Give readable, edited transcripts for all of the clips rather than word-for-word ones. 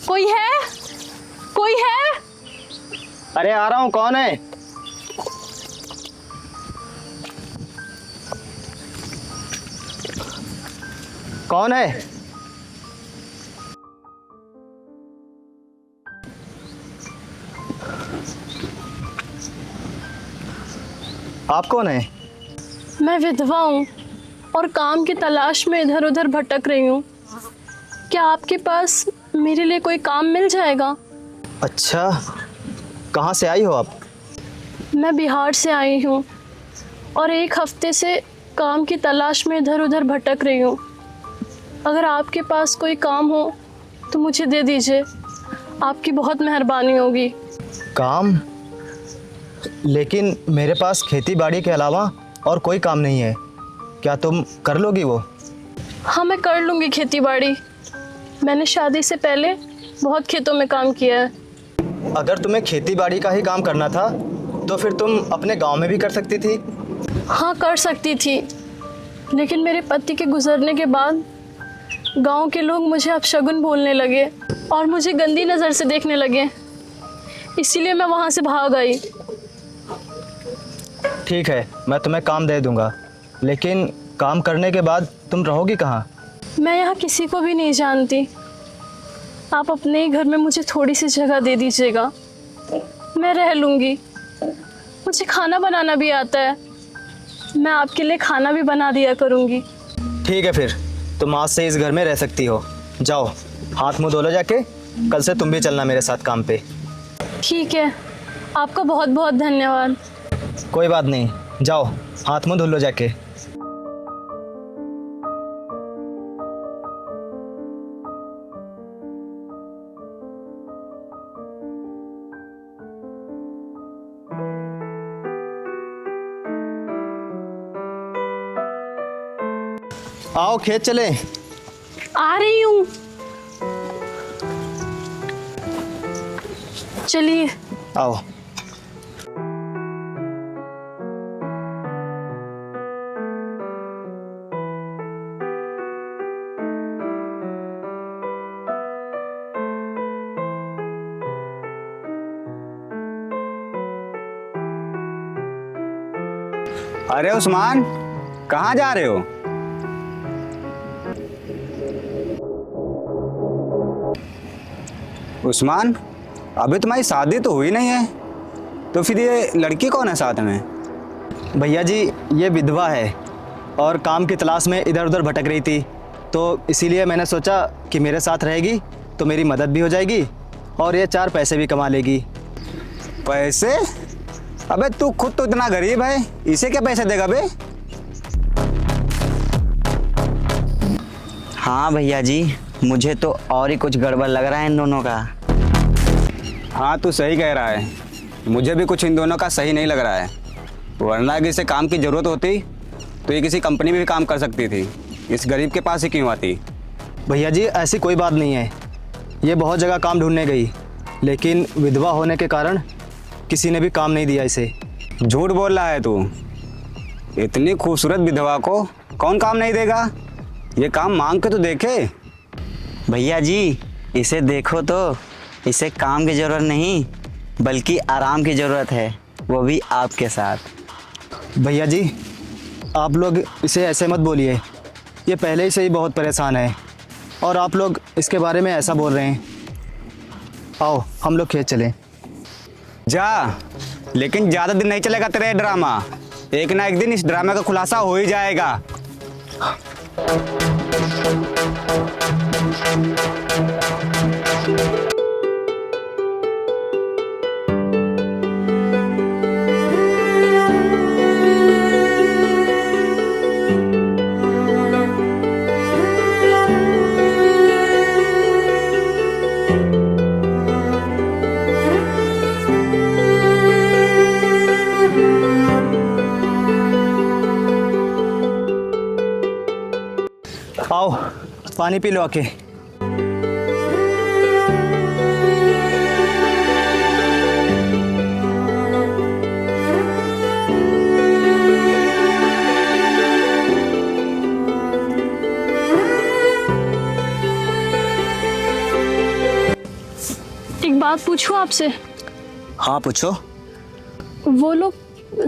कोई है? कोई है? अरे आ रहा हूँ। कौन है? कौन है? आप कौन है? मैं विधवा हूँ और काम की तलाश में इधर उधर भटक रही हूँ। क्या आपके पास मेरे लिए कोई काम मिल जाएगा? अच्छा, कहाँ से आई हो आप? मैं बिहार से आई हूँ और एक हफ्ते से काम की तलाश में इधर उधर भटक रही हूँ। अगर आपके पास कोई काम हो तो मुझे दे दीजिए, आपकी बहुत मेहरबानी होगी। काम? लेकिन मेरे पास खेती बाड़ी के अलावा और कोई काम नहीं है। क्या तुम कर लोगी वो? हाँ, मैं कर लूँगी खेती बाड़ी। मैंने शादी से पहले बहुत खेतों में काम किया है। अगर तुम्हें खेती बाड़ी का ही काम करना था तो फिर तुम अपने गांव में भी कर सकती थी। हाँ, कर सकती थी, लेकिन मेरे पति के गुजरने के बाद गांव के लोग मुझे अपशगुन बोलने लगे और मुझे गंदी नज़र से देखने लगे। इसीलिए मैं वहाँ से भाग आई। ठीक है, मैं तुम्हें काम दे दूंगा, लेकिन काम करने के बाद तुम रहोगी कहाँ? मैं यहाँ किसी को भी नहीं जानती। आप अपने ही घर में मुझे थोड़ी सी जगह दे दीजिएगा, मैं रह लूँगी। मुझे खाना बनाना भी आता है, मैं आपके लिए खाना भी बना दिया करूँगी। ठीक है, फिर तुम आज से इस घर में रह सकती हो। जाओ, हाथ मुंह धो लो जाके। कल से तुम भी चलना मेरे साथ काम पे। ठीक है, आपका बहुत बहुत धन्यवाद। कोई बात नहीं, जाओ हाथ मुंह धुल लो जाके। आओ खेत चले। आ रही हूँ, चलिए। आओ। अरे उस्मान, कहाँ जा रहे हो? उस्मान, अभी तुम्हारी शादी तो हुई नहीं है, तो फिर ये लड़की कौन है साथ में? भैया जी, ये विधवा है और काम की तलाश में इधर उधर भटक रही थी, तो इसीलिए मैंने सोचा कि मेरे साथ रहेगी तो मेरी मदद भी हो जाएगी और ये 4 पैसे भी कमा लेगी। पैसे? अबे तू खुद तो इतना गरीब है, इसे क्या पैसे देगा बे? हाँ भैया जी, मुझे तो और ही कुछ गड़बड़ लग रहा है इन दोनों का। हाँ, तू सही कह रहा है, मुझे भी कुछ इन दोनों का सही नहीं लग रहा है। वरना अगर इसे काम की ज़रूरत होती तो ये किसी कंपनी में भी काम कर सकती थी, इस गरीब के पास ही क्यों आती? भैया जी, ऐसी कोई बात नहीं है। ये बहुत जगह काम ढूंढने गई, लेकिन विधवा होने के कारण किसी ने भी काम नहीं दिया इसे। झूठ बोल रहा है तू। इतनी खूबसूरत विधवा को कौन काम नहीं देगा? ये काम मांग के तो देखे। भैया जी, इसे देखो तो, इसे काम की ज़रूरत नहीं बल्कि आराम की ज़रूरत है, वो भी आपके साथ। भैया जी, आप लोग इसे ऐसे मत बोलिए। ये पहले ही से ही बहुत परेशान है और आप लोग इसके बारे में ऐसा बोल रहे हैं। आओ हम लोग खेत चलें। जा, लेकिन ज़्यादा दिन नहीं चलेगा तेरा ये ड्रामा। एक ना एक दिन इस ड्रामे का खुलासा हो ही जाएगा। आओ पानी पी लो आके। बात पूछूं आपसे? हाँ पूछो। वो लोग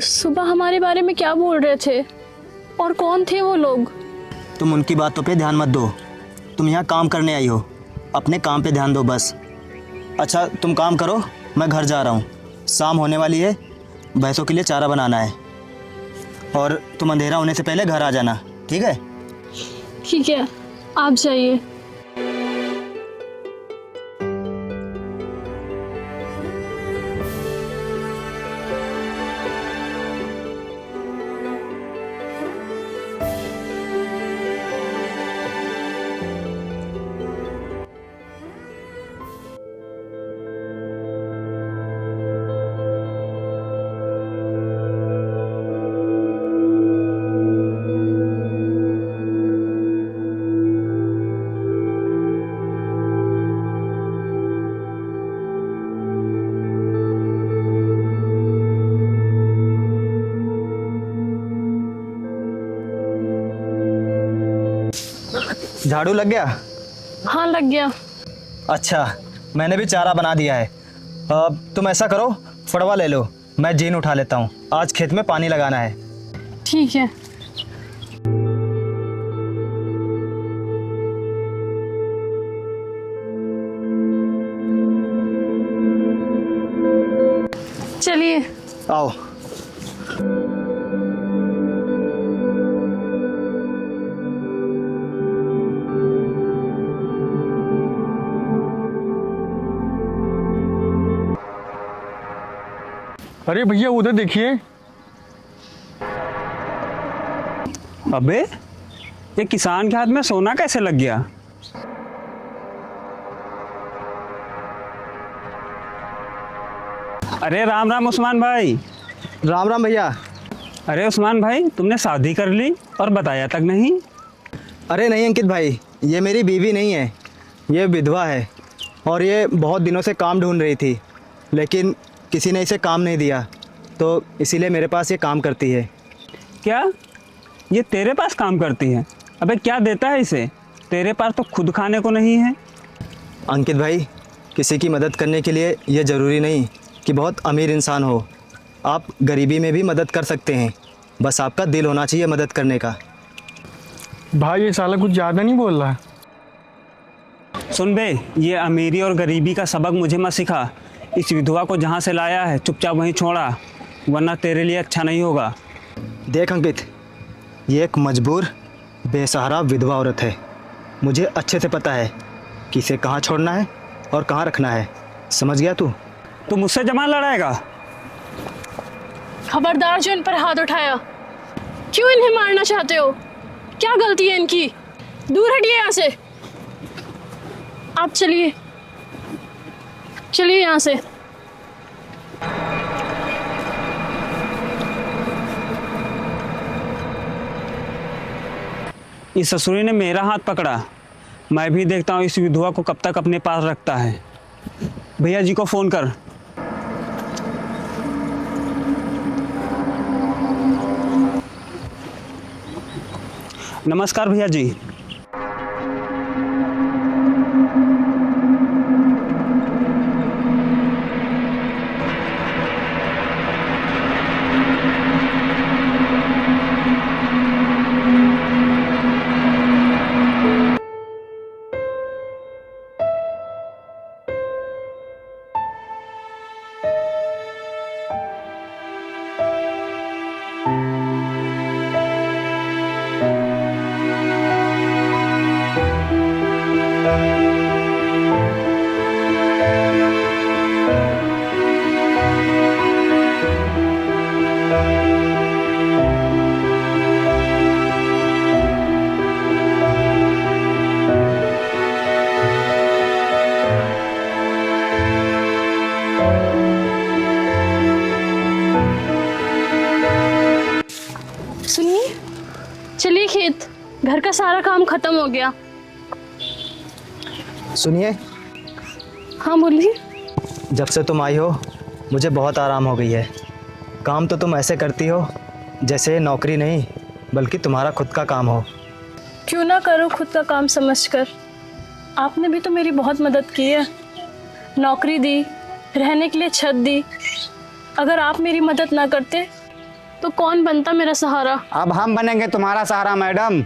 सुबह हमारे बारे में क्या बोल रहे थे और कौन थे वो लोग? तुम उनकी बातों पे ध्यान मत दो, तुम यहाँ काम करने आई हो, अपने काम पे ध्यान दो बस। अच्छा तुम काम करो, मैं घर जा रहा हूँ, शाम होने वाली है, भैंसों के लिए चारा बनाना है, और तुम अंधेरा होने से पहले घर आ जाना, ठीक है? ठीक है, आप जाइए। झाड़ू लग गया? हाँ लग गया। अच्छा मैंने भी चारा बना दिया है। तुम ऐसा करो, फड़वा ले लो, मैं जीन उठा लेता हूँ, आज खेत में पानी लगाना है। ठीक है। चलिए। आओ। अरे भैया उधर देखिए। अबे ये किसान के हाथ में सोना कैसे लग गया? अरे राम राम उस्मान भाई। राम राम भैया। अरे उस्मान भाई, तुमने शादी कर ली और बताया तक नहीं? अरे नहीं अंकित भाई, ये मेरी बीवी नहीं है, ये विधवा है, और ये बहुत दिनों से काम ढूंढ रही थी, लेकिन किसी ने इसे काम नहीं दिया, तो इसीलिए मेरे पास ये काम करती है। क्या ये तेरे पास काम करती है? अबे क्या देता है इसे? तेरे पास तो खुद खाने को नहीं है। अंकित भाई, किसी की मदद करने के लिए ये ज़रूरी नहीं कि बहुत अमीर इंसान हो, आप गरीबी में भी मदद कर सकते हैं, बस आपका दिल होना चाहिए मदद करने का। भाई ये साला कुछ ज़्यादा नहीं बोल रहा? सुन बे, ये अमीरी और गरीबी का सबक मुझे मत सिखा। इस विधवा को जहाँ से लाया है चुपचाप वहीं छोड़ा, वरना तेरे लिए अच्छा नहीं होगा। देख अंकित, ये एक मजबूर बेसहारा विधवा औरत है, मुझे अच्छे से पता है कि इसे कहाँ छोड़ना है और कहाँ रखना है, समझ गया तू? तू मुझसे जमा लड़ाएगा? खबरदार जो इन पर हाथ उठाया। क्यों इन्हें मारना चाहते हो? क्या गलती है इनकी? दूर हटिए यहाँ से। आप चलिए, चलिए यहाँ से। इस ससुरी ने मेरा हाथ पकड़ा, मैं भी देखता हूँ इस विधवा को कब तक अपने पास रखता है। भैया जी को फ़ोन कर। नमस्कार भैया जी। सुनिए, चलिए खेत, घर का सारा काम खत्म हो गया। सुनिए। हाँ बोलिए। जब से तुम आई हो मुझे बहुत आराम हो गई है। काम तो तुम ऐसे करती हो जैसे ये नौकरी नहीं बल्कि तुम्हारा खुद का काम हो। क्यों ना करो खुद का काम समझकर। आपने भी तो मेरी बहुत मदद की है, नौकरी दी, रहने के लिए छत दी। अगर आप मेरी मदद ना करते तो कौन बनता मेरा सहारा। अब हम बनेंगे तुम्हारा सहारा मैडम।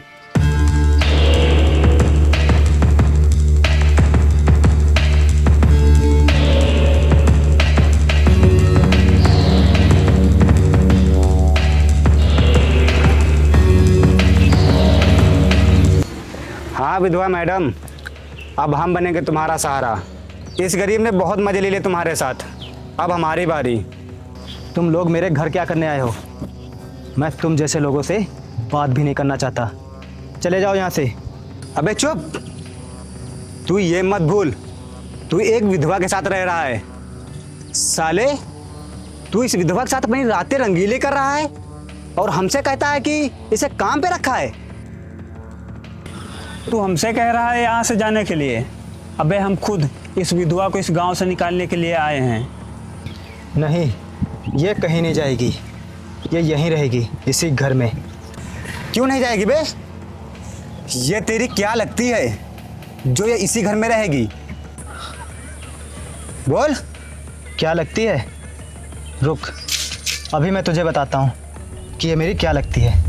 हाँ विधवा मैडम, अब हम बनेंगे तुम्हारा सहारा। इस गरीब ने बहुत मजे ले लिए तुम्हारे साथ, अब हमारी बारी। तुम लोग मेरे घर क्या करने आए हो? मैं तुम जैसे लोगों से बात भी नहीं करना चाहता। चले जाओ यहाँ से। अबे चुप, तू ये मत भूल, तू एक विधवा के साथ रह रहा है। साले, तू इस विधवा के साथ अपनी रातें रंगीली कर रहा है और हमसे कहता है कि इसे काम पे रखा है। तू हमसे कह रहा है यहाँ से जाने के लिए? अबे हम खुद इस विधवा को इस गांव से निकालने के लिए आए हैं। नहीं, ये कहीं नहीं जाएगी, ये यहीं रहेगी इसी घर में। क्यों नहीं जाएगी बे? ये तेरी क्या लगती है जो ये इसी घर में रहेगी? बोल। क्या लगती है? रुक, अभी मैं तुझे बताता हूँ कि ये मेरी क्या लगती है।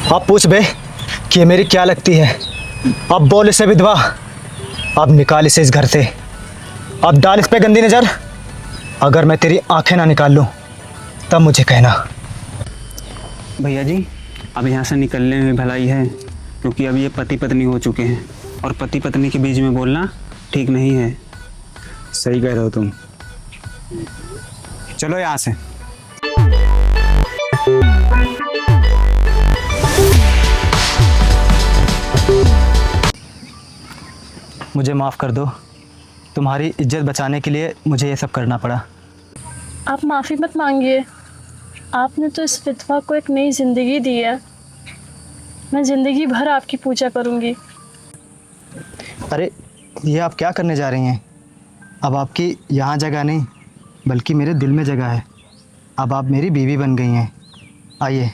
अब पूछ बे कि ये मेरी क्या लगती है। अब बोल इसे विधवा, अब निकाल इसे इस घर से, अब डाल इस पे गंदी नज़र। अगर मैं तेरी आंखें ना निकाल लूँ तब मुझे कहना। भैया जी, अब यहाँ से निकलने में भलाई है, क्योंकि अब ये पति पत्नी हो चुके हैं और पति पत्नी के बीच में बोलना ठीक नहीं है। सही कह रहे हो तुम। चलो यहाँ से। मुझे माफ़ कर दो, तुम्हारी इज्जत बचाने के लिए मुझे ये सब करना पड़ा। आप माफ़ी मत मांगिए, आपने तो इस विधवा को एक नई ज़िंदगी दी है। मैं ज़िंदगी भर आपकी पूजा करूँगी। अरे ये आप क्या करने जा रही हैं? अब आपकी यहाँ जगह नहीं बल्कि मेरे दिल में जगह है। अब आप मेरी बीवी बन गई हैं। आइए